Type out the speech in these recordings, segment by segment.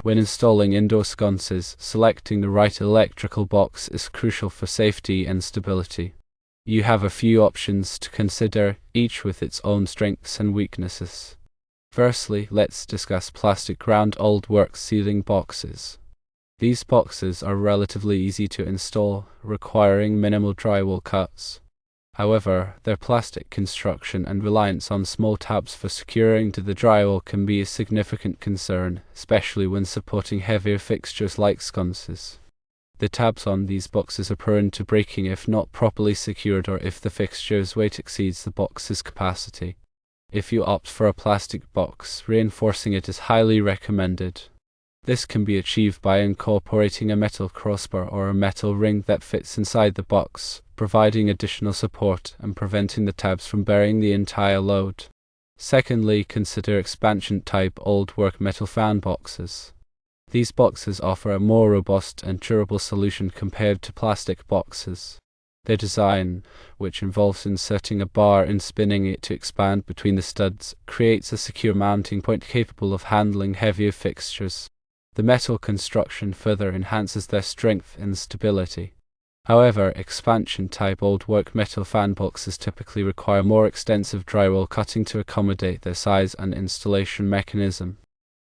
When installing indoor sconces, selecting the right electrical box is crucial for safety and stability. You have a few options to consider, each with its own strengths and weaknesses. Firstly, let's discuss plastic round old work ceiling boxes. These boxes are relatively easy to install, requiring minimal drywall cuts. However, their plastic construction and reliance on small tabs for securing to the drywall can be a significant concern, especially when supporting heavier fixtures like sconces. The tabs on these boxes are prone to breaking if not properly secured or if the fixture's weight exceeds the box's capacity. If you opt for a plastic box, reinforcing it is highly recommended. This can be achieved by incorporating a metal crossbar or a metal ring that fits inside the box, providing additional support and preventing the tabs from bearing the entire load. Secondly, consider expansion-type old work metal fan boxes. These boxes offer a more robust and durable solution compared to plastic boxes. Their design, which involves inserting a bar and spinning it to expand between the studs, creates a secure mounting point capable of handling heavier fixtures. The metal construction further enhances their strength and stability. However, expansion-type old work metal fan boxes typically require more extensive drywall cutting to accommodate their size and installation mechanism.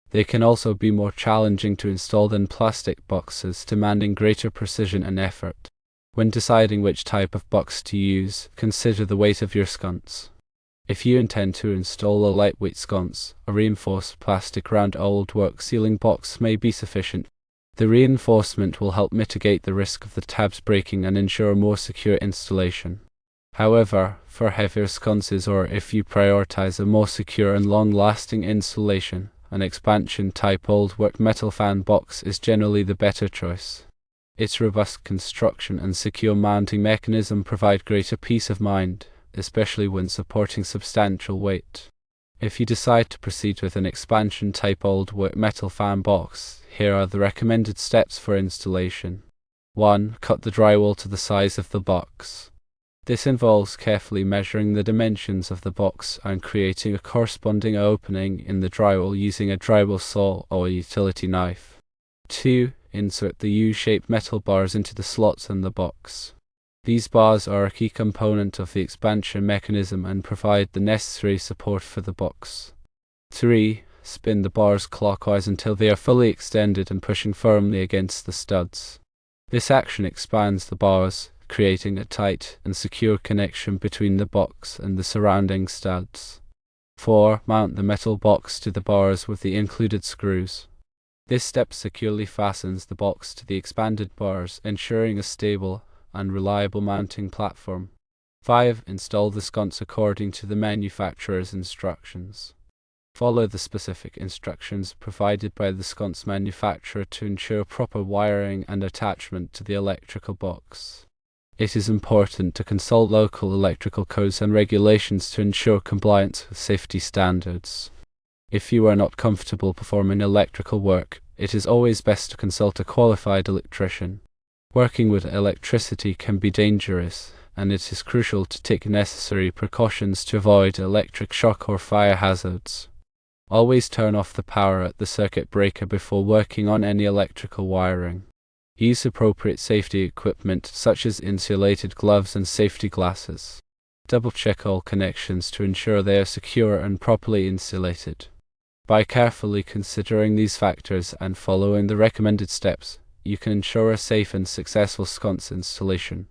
They can also be more challenging to install than plastic boxes, demanding greater precision and effort. When deciding which type of box to use, consider the weight of your sconce. If you intend to install a lightweight sconce, a reinforced plastic round old work ceiling box may be sufficient. The reinforcement will help mitigate the risk of the tabs breaking and ensure a more secure installation. However, for heavier sconces or if you prioritize a more secure and long-lasting installation, an expansion-type old work metal fan box is generally the better choice. Its robust construction and secure mounting mechanism provide greater peace of mind, especially when supporting substantial weight. If you decide to proceed with an expansion-type old work metal fan box, here are the recommended steps for installation. 1. Cut the drywall to the size of the box. This involves carefully measuring the dimensions of the box and creating a corresponding opening in the drywall using a drywall saw or a utility knife. 2. Insert the U-shaped metal bars into the slots in the box. These bars are a key component of the expansion mechanism and provide the necessary support for the box. 3. Spin the bars clockwise until they are fully extended and pushing firmly against the studs. This action expands the bars, creating a tight and secure connection between the box and the surrounding studs. 4. Mount the metal box to the bars with the included screws. This step securely fastens the box to the expanded bars, ensuring a stable and reliable mounting platform. 5. Install the sconce according to the manufacturer's instructions. Follow the specific instructions provided by the sconce manufacturer to ensure proper wiring and attachment to the electrical box. It is important to consult local electrical codes and regulations to ensure compliance with safety standards. If you are not comfortable performing electrical work, it is always best to consult a qualified electrician. Working with electricity can be dangerous, and it is crucial to take necessary precautions to avoid electric shock or fire hazards. Always turn off the power at the circuit breaker before working on any electrical wiring. Use appropriate safety equipment such as insulated gloves and safety glasses. Double-check all connections to ensure they are secure and properly insulated. By carefully considering these factors and following the recommended steps, you can ensure a safe and successful sconce installation.